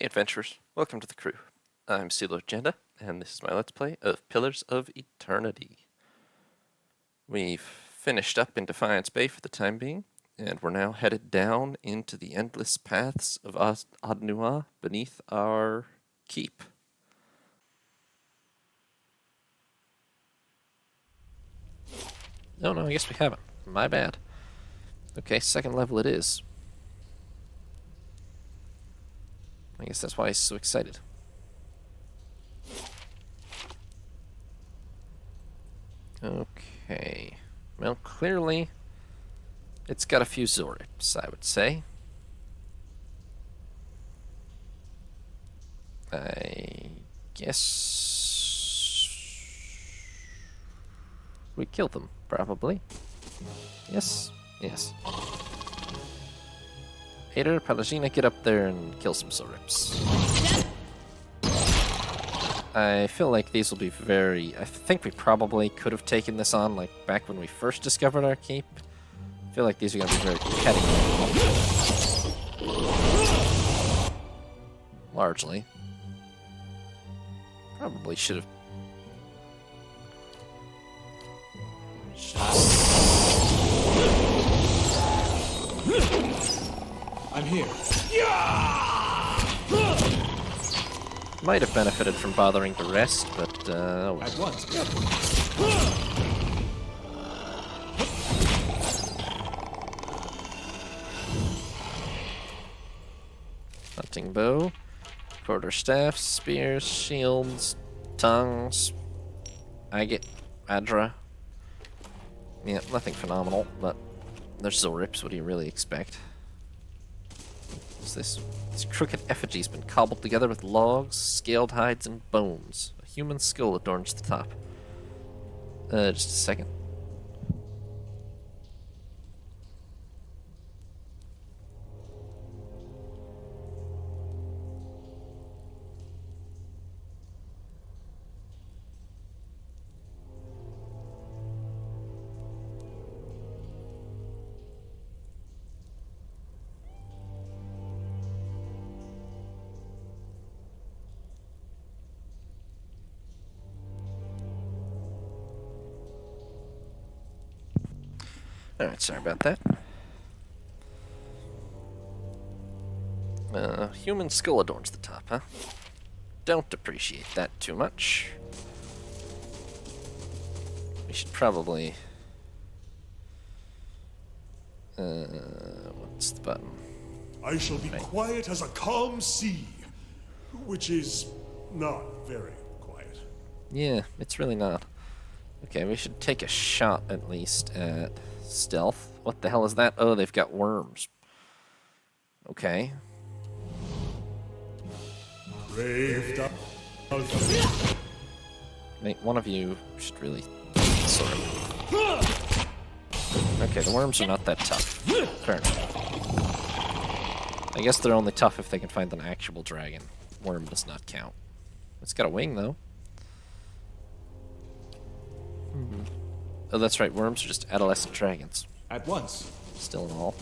Hey adventurers, welcome to the crew. I'm CeeLo Agenda, and this is my Let's Play of Pillars of Eternity. We've finished up in Defiance Bay for the time being, and we're now headed down into the endless paths of Adnua beneath our keep. No, I guess we haven't. My bad. Okay, second level it is. I guess that's why he's so excited. Okay. Well, clearly, it's got a few Xaurips, I would say. I guess we killed them, probably. Yes? Yes. Hater, Palagina, get up there and kill some Xaurips. I feel like these will be very... I think we probably could have taken this on, like, back when we first discovered our keep. I feel like these are going to be very petty. Largely. Probably should have... I'm here. Might have benefited from bothering to rest, but oh well. At once. Hunting bow, quarterstaffs, spears, shields, tongues. Agate, Adra. Yeah, nothing phenomenal, but there's Xaurips. What do you really expect? What's this? This crooked effigy's been cobbled together with logs, scaled hides, and bones. A human skull adorns the top. Just a second. Alright, sorry about that. Human skull adorns the top, huh? Don't appreciate that too much. We should probably... what's the button? I shall be quiet as a calm sea, which is not very quiet. Yeah, it's really not. Okay, we should take a shot at least at stealth. What the hell is that? Oh, they've got worms. Okay. Mate, one of you should really sort of... Okay, the worms are not that tough. Fair enough. I guess they're only tough if they can find an actual dragon. Worm does not count. It's got a wing, though. Oh, that's right. Worms are just adolescent dragons. At once. Still in all.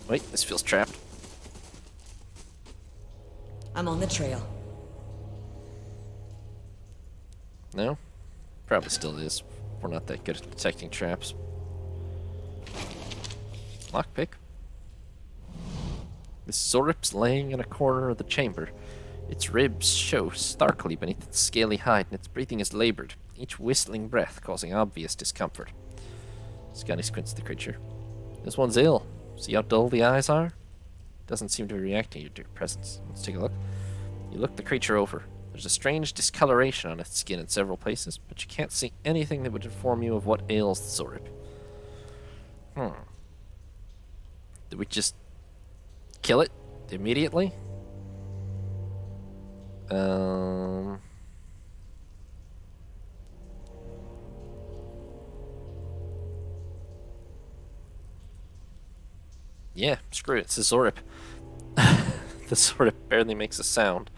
Wait, this feels trapped. I'm on the trail. No? Probably still is. We're not that good at detecting traps. Lockpick. This Xaurip's laying in a corner of the chamber. Its ribs show starkly beneath its scaly hide, and its breathing is labored, each whistling breath causing obvious discomfort. Scotty squints at the creature. This one's ill. See how dull the eyes are? Doesn't seem to be reacting to your presence. Let's take a look. You look the creature over. There's a strange discoloration on its skin in several places, but you can't see anything that would inform you of what ails the Xaurip. Did we just kill it immediately? Yeah, screw it, it's a Xaurip. The Xaurip barely makes a sound.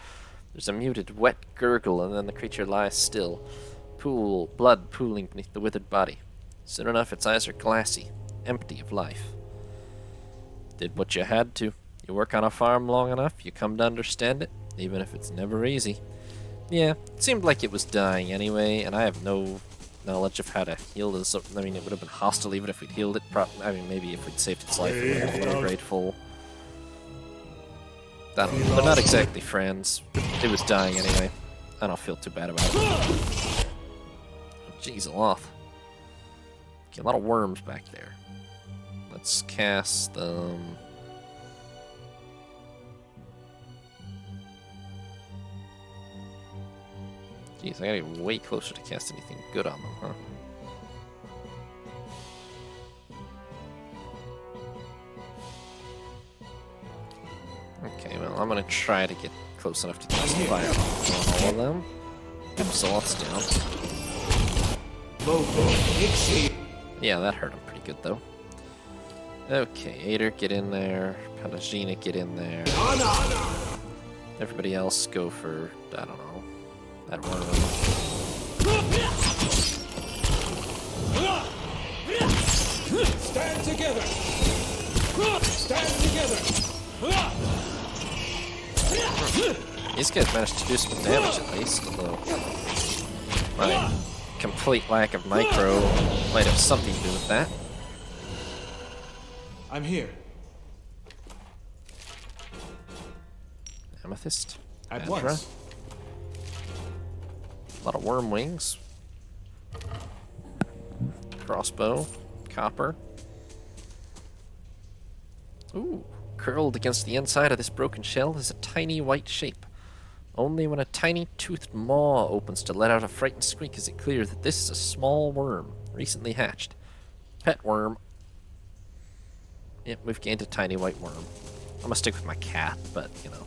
There's a muted, wet gurgle, and then the creature lies still. Blood pooling beneath the withered body. Soon enough, its eyes are glassy, empty of life. Did what you had to. You work on a farm long enough, you come to understand it, even if it's never easy. Yeah, it seemed like it was dying anyway, and I have no knowledge of how to heal this. I mean, it would have been hostile even if we'd healed it. I mean, maybe if we'd saved its life, it would have been grateful. They're not exactly friends. It was dying anyway. I don't feel too bad about it. Jeez, a lot. Okay, a lot of worms back there. Let's cast them. Jeez, I gotta get way closer to cast anything good on them, huh? Okay, well, I'm gonna try to get close enough to cast fire on all of them. Absolut's down. Yeah, that hurt him pretty good, though. Okay, Ader, get in there. Panagina, get in there. Everybody else go for, I don't know, that worm. Stand together! Stand together! These guys managed to do some damage at least, although my complete lack of micro might have something to do with that. I'm here. Amethyst. At Adra. once. A lot of worm wings. Crossbow. Copper. Ooh. Curled against the inside of this broken shell is a tiny white shape. Only when a tiny toothed maw opens to let out a frightened squeak is it clear that this is a small worm, recently hatched. Pet worm. Yep, we've gained a tiny white worm. I'm gonna stick with my cat, but, you know.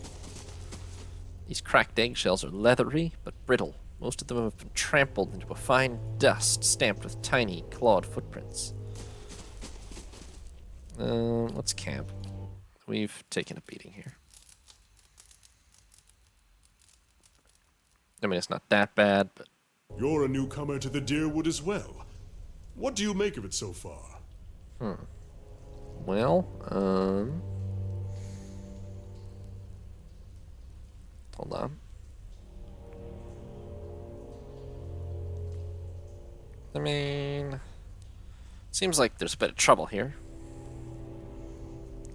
These cracked eggshells are leathery, but brittle. Most of them have been trampled into a fine dust stamped with tiny, clawed footprints. Let's camp. We've taken a beating here. I mean, it's not that bad, but... You're a newcomer to the Deerwood as well. What do you make of it so far? Well, hold on. I mean... Seems like there's a bit of trouble here.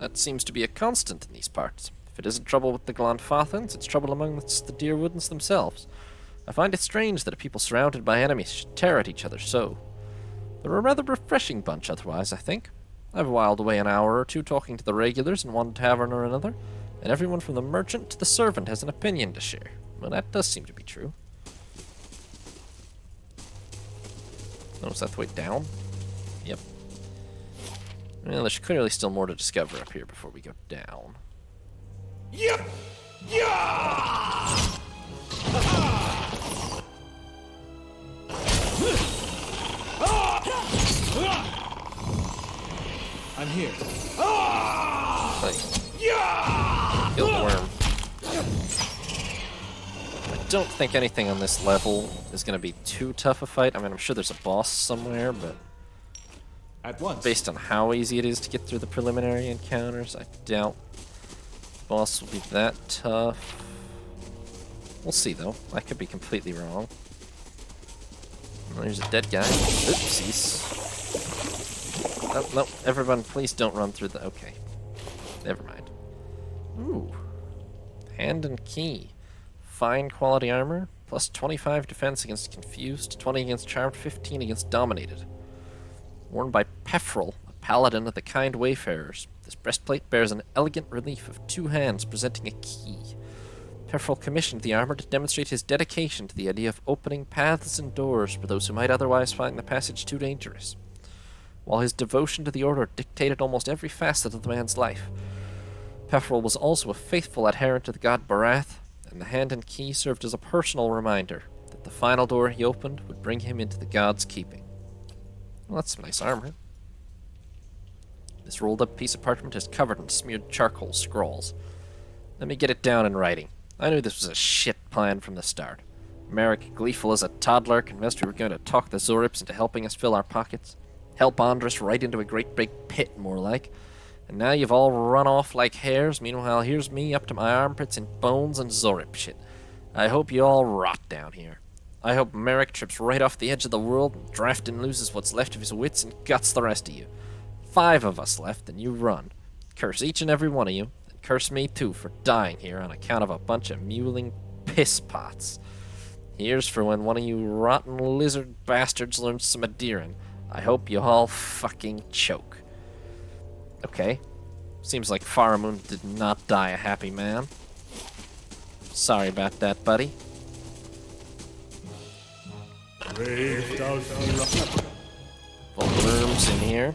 That seems to be a constant in these parts. If it isn't trouble with the Glanfathans, it's trouble amongst the Deerwoodens themselves. I find it strange that a people surrounded by enemies should tear at each other so. They're a rather refreshing bunch otherwise, I think. I've whiled away an hour or two talking to the regulars in one tavern or another, and everyone from the merchant to the servant has an opinion to share. Well, that does seem to be true. Oh, is that the way down? Yep. Well, there's clearly still more to discover up here before we go down. Yep! Yeah! I'm here. Like, kill the worm. I don't think anything on this level is going to be too tough a fight. I mean, I'm sure there's a boss somewhere, but At once. based on how easy it is to get through the preliminary encounters, I doubt the boss will be that tough. We'll see, though. I could be completely wrong. Well, there's a dead guy. Oopsies. Oh, no, everyone, please don't run through the... Okay. Never mind. Ooh. Hand and key. Fine quality armor, plus 25 defense against confused, 20 against charmed, 15 against dominated. Worn by Pefrel, a paladin of the kind wayfarers. This breastplate bears an elegant relief of two hands presenting a key. Pefrel commissioned the armor to demonstrate his dedication to the idea of opening paths and doors for those who might otherwise find the passage too dangerous. While his devotion to the order dictated almost every facet of the man's life, Pefrel was also a faithful adherent to the god Barath, and the hand and key served as a personal reminder that the final door he opened would bring him into the god's keeping. Well, that's some nice armor. This rolled-up piece of parchment is covered in smeared charcoal scrawls. Let me get it down in writing. I knew this was a shit plan from the start. Merrick, gleeful as a toddler, convinced we were going to talk the Xaurips into helping us fill our pockets. Help Andrus right into a great big pit, more like. And now you've all run off like hares. Meanwhile, here's me up to my armpits in bones and Xaurips shit. I hope you all rot down here. I hope Merrick trips right off the edge of the world and Drafton loses what's left of his wits and guts the rest of you. 5 of us left, and you run. Curse each and every one of you, and curse me too for dying here on account of a bunch of mewling piss pots. Here's for when one of you rotten lizard bastards learns some adhering. I hope you all fucking choke. Okay. Seems like Faramund did not die a happy man. Sorry about that, buddy. Worms in here.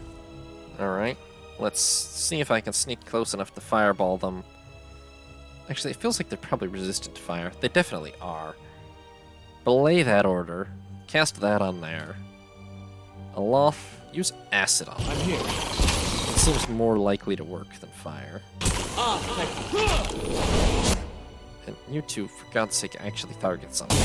Alright. Let's see if I can sneak close enough to fireball them. Actually, it feels like they're probably resistant to fire. They definitely are. Belay that order. Cast that on there. Aloth, use acid on them. I'm here. It seems more likely to work than fire. And you two, for God's sake, actually target something.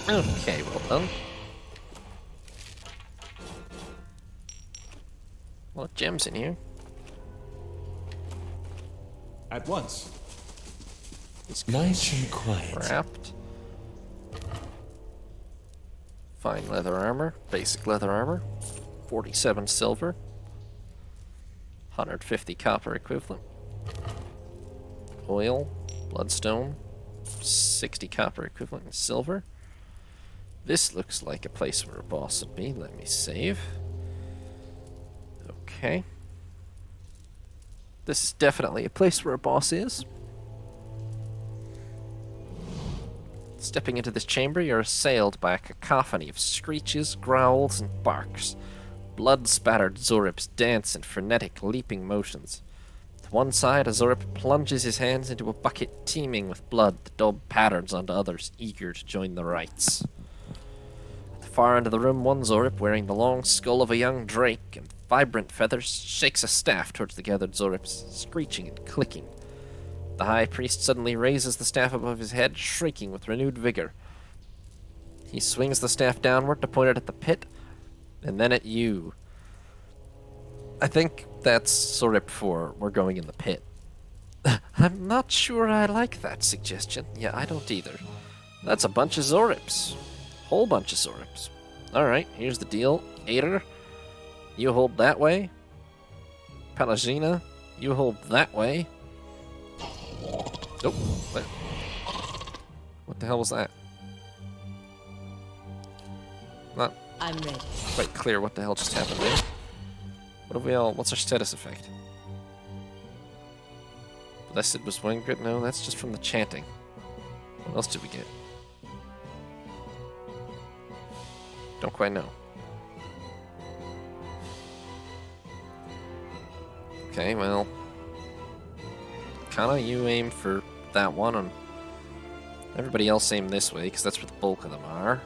Okay, well done. A lot of gems in here. At once. It's Nice and quiet. wrapped. Fine leather armor, basic leather armor. 47 silver. 150 copper equivalent. Oil, bloodstone. 60 copper equivalent in silver. This looks like a place where a boss would be. Let me save. Okay. This is definitely a place where a boss is. Stepping into this chamber, you're assailed by a cacophony of screeches, growls, and barks. Blood-spattered Xaurips dance in frenetic, leaping motions. To one side, a Xaurip plunges his hands into a bucket teeming with blood to daub patterns onto others, eager to join the rites. At the far end of the room, one Xaurip, wearing the long skull of a young drake and vibrant feathers, shakes a staff towards the gathered Xaurips, screeching and clicking. The high priest suddenly raises the staff above his head, shrieking with renewed vigor. He swings the staff downward to point it at the pit, and then at you. I think that's Xaurip 4. We're going in the pit. I'm not sure I like that suggestion. Yeah, I don't either. That's a bunch of Xaurips. Whole bunch of Xaurips. Alright, here's the deal. Ader, you hold that way. Pelagina, you hold that way. Nope. What the hell was that? Not I'm ready. quite clear what the hell just happened there. What have we all... What's our status effect? Blessed was one good? No, that's just from the chanting. What else did we get? Don't quite know. Okay, well... Kana, you aim for that one, and everybody else aim this way, because that's where the bulk of them are.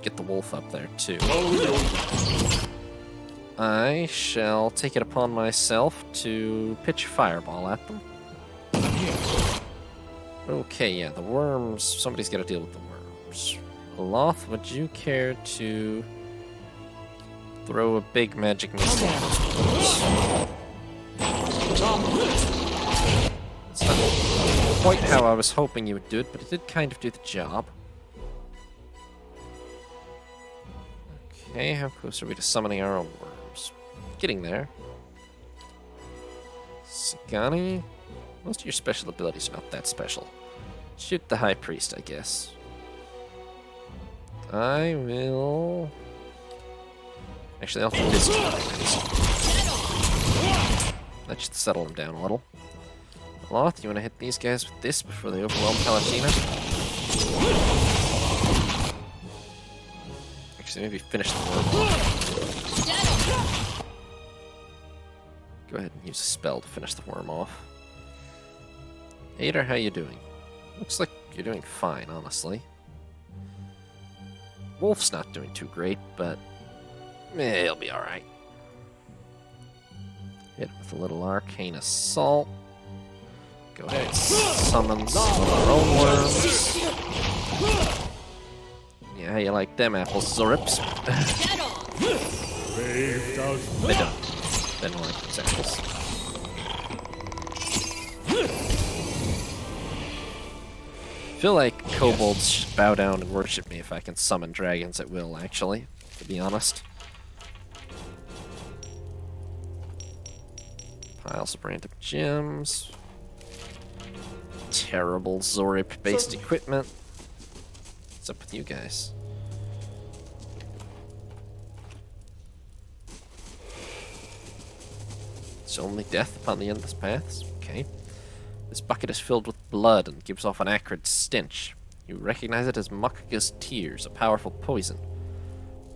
Get the wolf up there, too. I shall take it upon myself to pitch a fireball at them. Okay, yeah, the worms... Somebody's got to deal with the worms. Aloth, would you care to throw a big magic missile at those worms? It's not quite how I was hoping you would do it, but it did kind of do the job. Okay, how close are we to summoning our own worms? Getting there. Sagani? Most of your special abilities are not that special. Shoot the High Priest, I guess. I will... Actually, I'll do this. That should settle him down a little. Aloth, you want to hit these guys with this before they overwhelm Palutena? Actually, maybe finish the worm. Go ahead and use a spell to finish the worm off. Ader, how you doing? Looks like you're doing fine, honestly. Wolf's not doing too great, but he'll be alright. Hit with a little arcane assault. Go ahead and summon some of our own worms. Yeah, how you like them apples, Xaurips? They don't. They don't like those apples. I feel like kobolds should bow down and worship me if I can summon dragons at will, actually, to be honest. Piles of random gems. Terrible Xaurip-based equipment. What's up with you guys? It's only death upon the endless paths? Okay. This bucket is filled with blood and gives off an acrid stench. You recognize it as Mukka's tears, a powerful poison.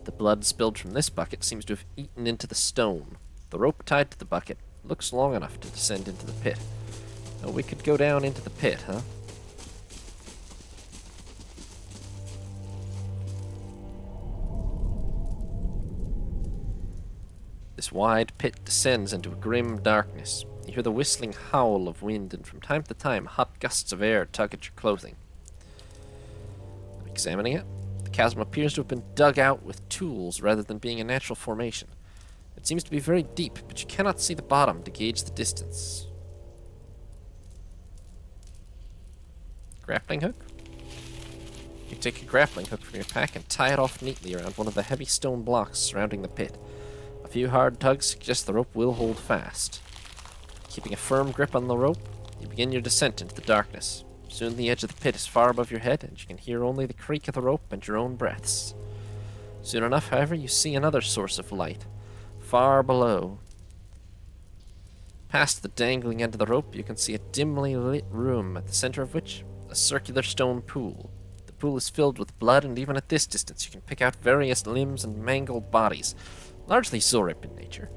The blood spilled from this bucket seems to have eaten into the stone. The rope tied to the bucket looks long enough to descend into the pit. Oh, we could go down into the pit, huh? This wide pit descends into a grim darkness. You hear the whistling howl of wind, and from time to time, hot gusts of air tug at your clothing. Examining it, the chasm appears to have been dug out with tools rather than being a natural formation. It seems to be very deep, but you cannot see the bottom to gauge the distance. Grappling hook? You take a grappling hook from your pack and tie it off neatly around one of the heavy stone blocks surrounding the pit. A few hard tugs suggest the rope will hold fast. Keeping a firm grip on the rope, you begin your descent into the darkness. Soon the edge of the pit is far above your head, and you can hear only the creak of the rope and your own breaths. Soon enough, however, you see another source of light, far below. Past the dangling end of the rope, you can see a dimly lit room, at the center of which, a circular stone pool. The pool is filled with blood, and even at this distance you can pick out various limbs and mangled bodies, largely Xaurip in nature.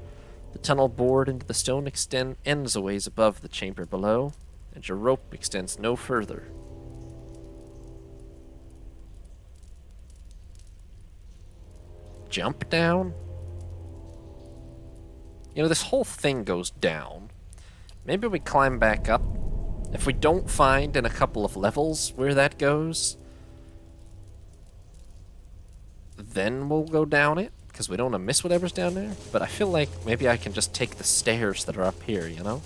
The tunnel bored into the stone ends a ways above the chamber below, and your rope extends no further. Jump down? You know, this whole thing goes down. Maybe we climb back up. If we don't find in a couple of levels where that goes, then we'll go down it, because we don't want to miss whatever's down there. But I feel like maybe I can just take the stairs that are up here, you know?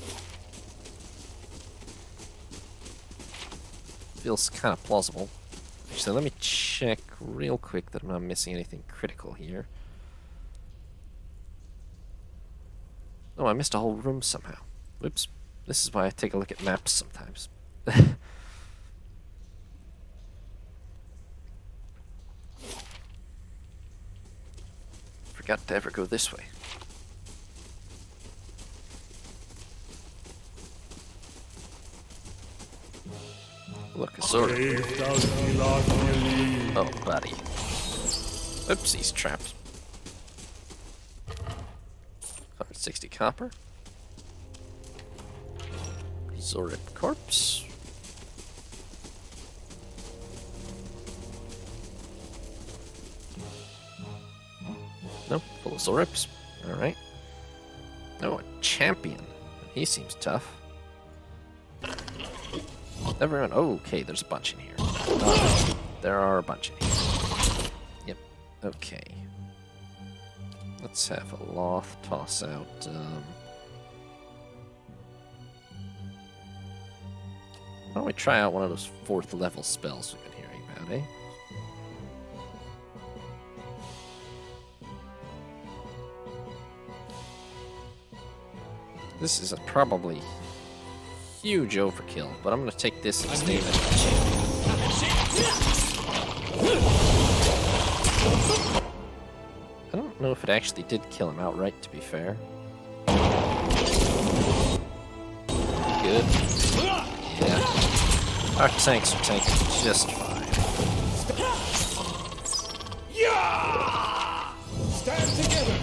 Feels kind of plausible. Actually, let me check real quick that I'm not missing anything critical here. Oh, I missed a whole room somehow. Whoops. This is why I take a look at maps sometimes. Forgot to ever go this way. Look, a sword. Oh, buddy. Oops, he's trapped. 160 copper. Xaurip corpse. Nope, full of Xaurips. Alright. Oh, a champion. He seems tough. Everyone. Oh, okay, there's a bunch in here. There are a bunch in here. Yep. Okay. Let's have a Loth toss out. Why don't we try out one of those 4th level spells we've been hearing about, eh? This is a probably huge overkill, but I'm gonna take this and stay with I don't know if it actually did kill him outright, to be fair. Good. Yeah. Our tanks are tanking just fine. Yeah! Stand together.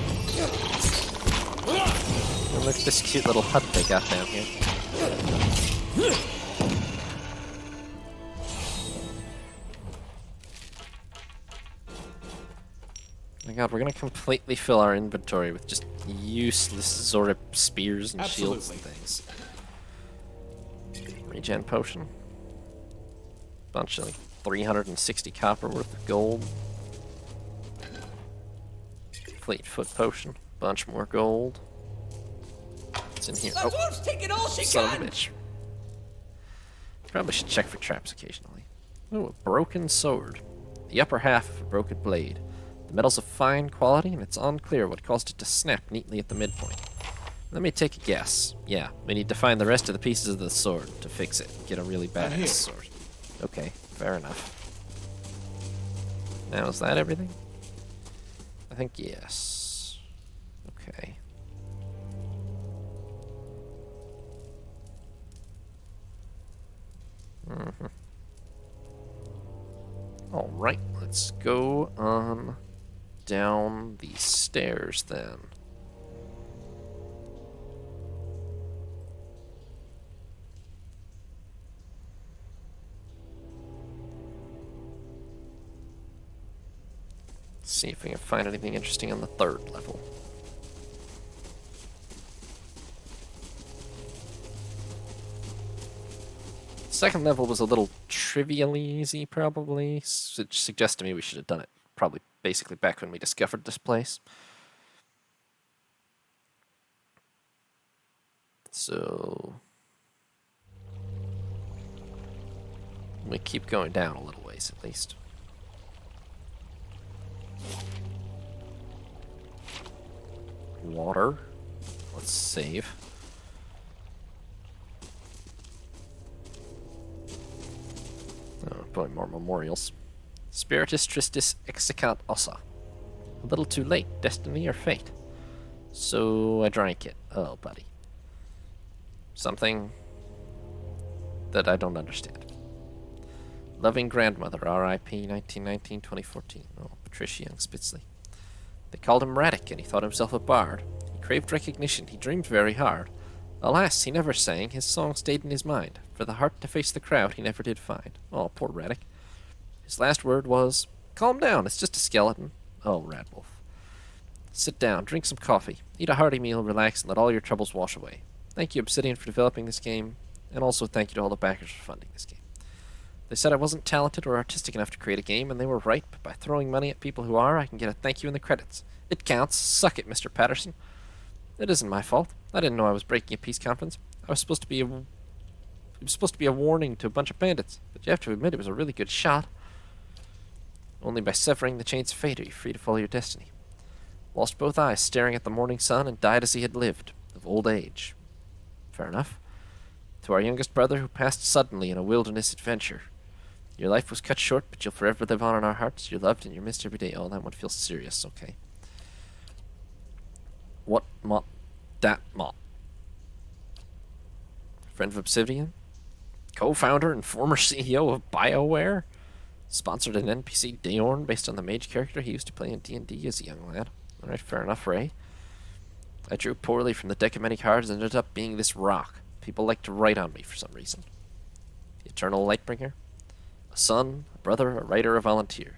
And look at this cute little hut they got down here. god, we're gonna completely fill our inventory with just useless Xaurips spears and shields and things. Regen potion. Bunch of like 360 copper worth of gold. Fleet foot potion. Bunch more gold. What's in here? The dwarf's taking all she son can! of a bitch. Probably should check for traps occasionally. Ooh, a broken sword. The upper half of a broken blade. The metal's of fine quality, and it's unclear what caused it to snap neatly at the midpoint. Let me take a guess. Yeah, we need to find the rest of the pieces of the sword to fix it. Get a really badass sword. Okay, fair enough. Now, is that everything? I think yes. Okay. Alright, let's go on down these stairs then. See if we can find anything interesting on the 3rd level. Second level was a little trivially easy, probably. It suggests to me we should have done it probably basically back when we discovered this place. So we keep going down a little ways at least. Water. Let's save. Oh boy, more memorials. Spiritus tristis execat ossa. A little too late, destiny or fate. So I drank it. Oh, buddy. Something that I don't understand. Loving grandmother, R.I.P. 1919-2014. Oh, Patricia Young Spitzley. They called him Radic, and he thought himself a bard. He craved recognition, he dreamed very hard. Alas, he never sang, his song stayed in his mind. For the heart to face the crowd he never did find. Oh, poor Radic. His last word was, "Calm down, it's just a skeleton." Oh, Radwolf. Sit down, drink some coffee, eat a hearty meal, relax, and let all your troubles wash away. Thank you, Obsidian, for developing this game, and also thank you to all the backers for funding this game. They said I wasn't talented or artistic enough to create a game, and they were right, but by throwing money at people who are, I can get a thank you in the credits. It counts. Suck it, Mr. Patterson. It isn't my fault. I didn't know I was breaking a peace conference. It was supposed to be a warning to a bunch of bandits, but you have to admit it was a really good shot. Only by severing the chains of fate are you free to follow your destiny. Lost both eyes staring at the morning sun and died as he had lived, of old age. Fair enough. To our youngest brother who passed suddenly in a wilderness adventure. Your life was cut short, but you'll forever live on in our hearts. You're loved and you're missed every day. Oh, that one feels serious. Okay. What mot? Dat mot. Friend of Obsidian? Co-founder and former CEO of BioWare? Sponsored an NPC Daorn based on the mage character he used to play in D&D as a young lad. Alright, fair enough, Ray. I drew poorly from the deck of many cards and ended up being this rock. People like to write on me for some reason. The Eternal Lightbringer? A son, a brother, a writer, a volunteer.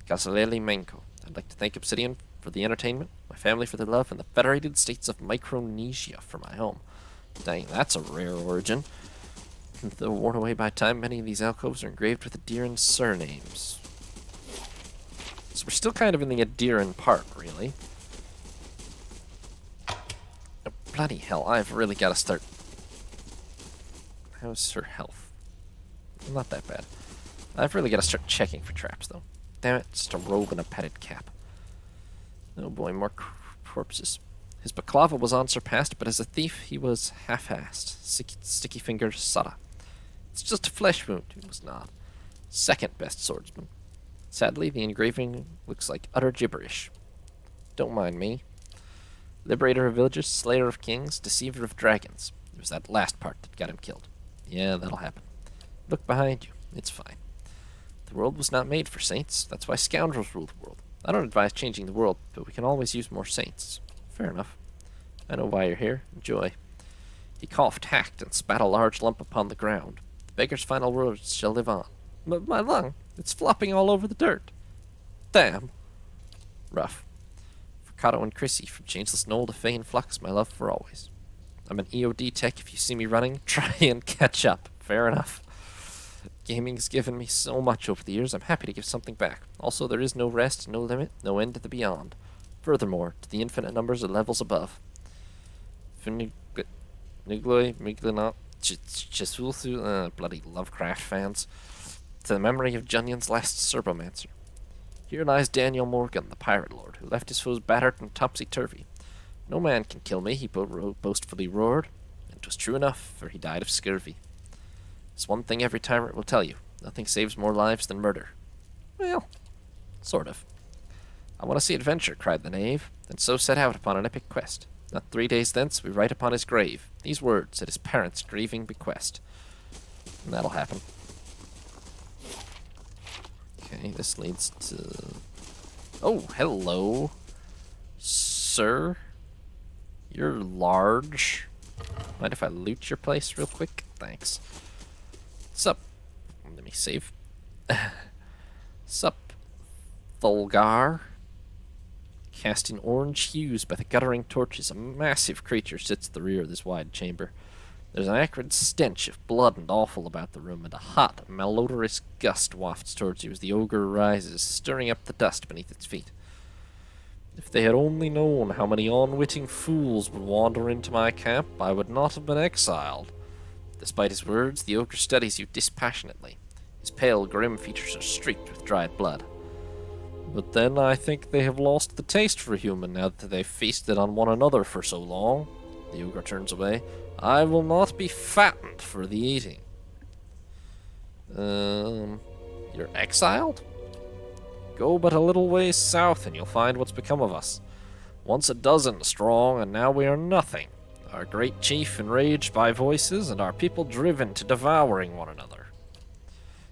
Gasaleli Menko. I'd like to thank Obsidian for the entertainment, my family for their love, and the Federated States of Micronesia for my home. Dang, that's a rare origin. Though worn away by time, many of these alcoves are engraved with Adiran surnames. So we're still kind of in the Adiran part, really. Oh, bloody hell, I've really got to start... How's her health? Not that bad. I've really got to start checking for traps, though. Damn it, just a robe and a padded cap. Oh boy, more corpses. His baklava was unsurpassed, but as a thief, he was half-assed. Sticky fingers, Sada. It's just a flesh wound. He was not. Second best swordsman. Sadly, the engraving looks like utter gibberish. Don't mind me. Liberator of villages, slayer of kings, deceiver of dragons. It was that last part that got him killed. Yeah, that'll happen. Look behind you. It's fine. The world was not made for saints. That's why scoundrels rule the world. I don't advise changing the world, but we can always use more saints. Fair enough. I know why you're here. Enjoy. He coughed, hacked, and spat a large lump upon the ground. The beggar's final words shall live on. But my lung, it's flopping all over the dirt. Damn. Rough. Kato and Chrissy, from Changeless Knoll to Fane Flux, my love for always. I'm an EOD tech. If you see me running, try and catch up. Fair enough. Gaming's given me so much over the years, I'm happy to give something back. Also, there is no rest, no limit, no end to the beyond. Furthermore, to the infinite numbers of levels above. Bloody Lovecraft fans. To the memory of Junyon's last Serbomancer. Here lies Daniel Morgan, the pirate lord, who left his foes battered and topsy-turvy. No man can kill me, he boastfully roared, and 'twas true enough, for he died of scurvy. There's one thing every tyrant will tell you, nothing saves more lives than murder. Well, sort of. I want to see adventure, cried the knave, and so set out upon an epic quest. Not 3 days thence, we write upon his grave these words at his parents' grieving bequest. And that'll happen. Okay, this leads to... Oh, hello, sir. You're large. Mind if I loot your place real quick? Thanks. Sup? Let me save. Sup, Thulgar? Casting orange hues by the guttering torches, a massive creature sits at the rear of this wide chamber. There's an acrid stench of blood and offal about the room, and a hot, malodorous gust wafts towards you as the ogre rises, stirring up the dust beneath its feet. If they had only known how many unwitting fools would wander into my camp, I would not have been exiled. Despite his words, the ogre studies you dispassionately. His pale, grim features are streaked with dried blood. But then I think they have lost the taste for human now that they've feasted on one another for so long. The ogre turns away. I will not be fattened for the eating. You're exiled? Go but a little ways south and you'll find what's become of us. Once a dozen strong, and now we are nothing. Our great chief enraged by voices, and our people driven to devouring one another.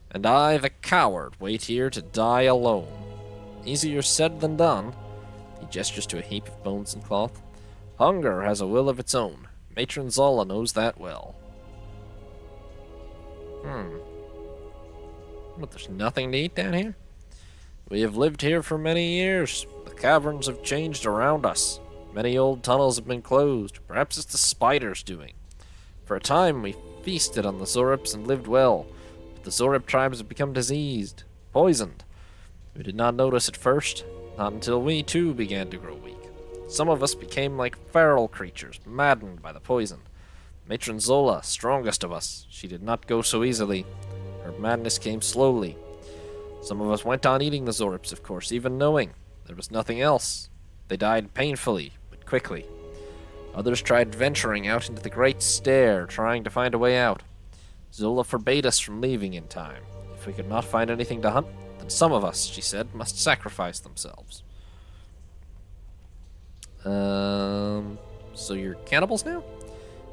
And I, the coward, wait here to die alone. Easier said than done. He gestures to a heap of bones and cloth. Hunger has a will of its own. Matron Zola knows that well. But there's nothing to eat down here? We have lived here for many years. The caverns have changed around us. Many old tunnels have been closed. Perhaps it's the spiders doing. For a time we feasted on the Xaurips and lived well, but the Xaurip tribes have become diseased, poisoned. We did not notice at first, not until we too began to grow weak. Some of us became like feral creatures, maddened by the poison. Matron Zola, strongest of us, she did not go so easily. Her madness came slowly. Some of us went on eating the Xaurips, of course, even knowing there was nothing else. They died painfully, but quickly. Others tried venturing out into the Great Stair, trying to find a way out. Zola forbade us from leaving in time. If we could not find anything to hunt, then some of us, she said, must sacrifice themselves. So you're cannibals now?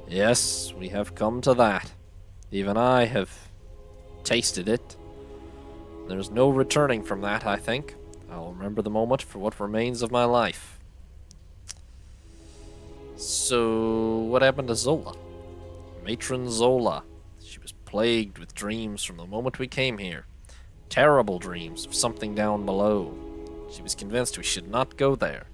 Yes, we have come to that. Even I have tasted it. There's no returning from that, I think. I'll remember the moment for what remains of my life. So, what happened to Zola? Matron Zola. She was plagued with dreams from the moment we came here. Terrible dreams of something down below. She was convinced we should not go there.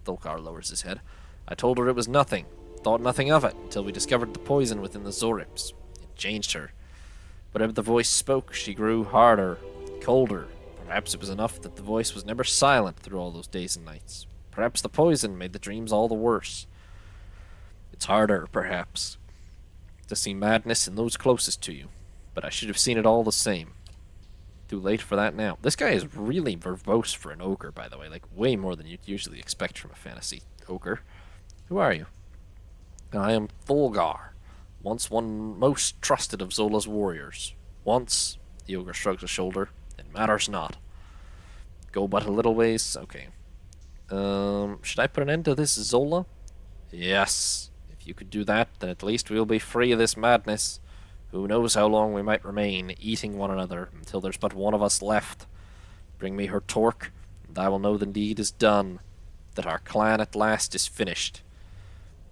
Thulkar lowers his head. I told her it was nothing, thought nothing of it, until we discovered the poison within the Xaurips. It changed her. Whatever the voice spoke, she grew harder, colder. Perhaps it was enough that the voice was never silent through all those days and nights. Perhaps the poison made the dreams all the worse. It's harder, perhaps, to see madness in those closest to you, but I should have seen it all the same. Too late for that now. This guy is really verbose for an ogre, by the way, like way more than you'd usually expect from a fantasy ogre. Who are you? I am Thulgar, once one most trusted of Zola's warriors. Once, the ogre shrugs a shoulder, it matters not. Go but a little ways, okay. Should I put an end to this, Zola? Yes. If you could do that, then at least we'll be free of this madness. Who knows how long we might remain, eating one another, until there's but one of us left. Bring me her torque, and I will know the deed is done, that our clan at last is finished.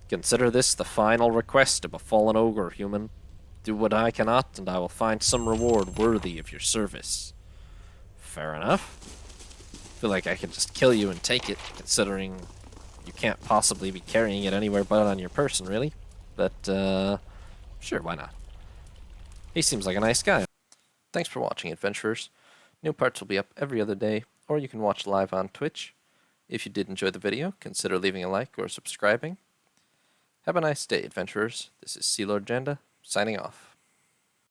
Consider this the final request of a fallen ogre, human. Do what I cannot, and I will find some reward worthy of your service. Fair enough. I feel like I could just kill you and take it, considering you can't possibly be carrying it anywhere but on your person, really. But, sure, why not? He seems like a nice guy. Thanks for watching, adventurers. New parts will be up every other day, or you can watch live on Twitch. If you did enjoy the video, consider leaving a like or subscribing. Have a nice day, adventurers. This is Sea Lord Janda, signing off.